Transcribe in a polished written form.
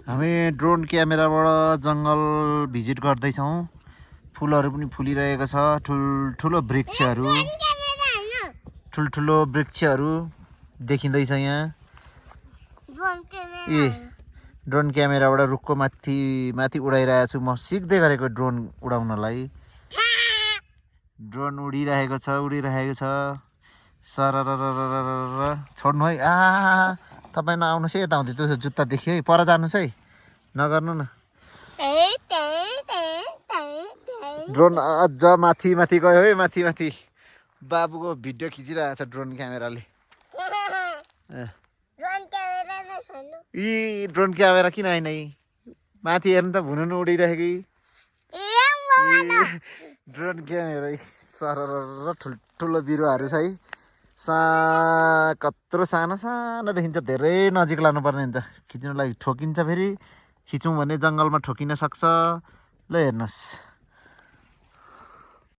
हामी ड्रोन क्यामेराबाट जङ्गल भिजिट गर्दैछौँ। फुलहरू पनि फुलिरहेको छ, ठुल्ठुलो वृक्षहरू देखिँदैछ यहाँ। ए ड्रोन क्यामेराबाट रुखको माथि उडाइरहेको छु म, सिक्दै गरेको ड्रोन उडाउनलाई। ड्रोन उडिरहेको छ सररररररर। छोड्नु है, तपाईँ नआउनुहोस् है यताउँदै, त्यो जुत्ता देखियो है, पर जानुहोस् है, नगर्नु न। ड्रोन अझ माथि गयो है, माथि बाबुको भिडियो खिचिरहेको छ ड्रोन क्यामेराले। यी ड्रोन क्यामेरा किन होइन यी माथि हेर्नु त, भुनु उडिरहेको ड्रोन क्यामेरा। सरर ठुल्ठुलो बिरुवाहरू छ है, कत्रो सानो देखिन्छ, धेरै नजिक लानुपर्ने हुन्छ खिच्नुलाई, ठोकिन्छ फेरि। खिचौँ भने जङ्गलमा ठोकिन सक्छ। ल हेर्नुहोस्।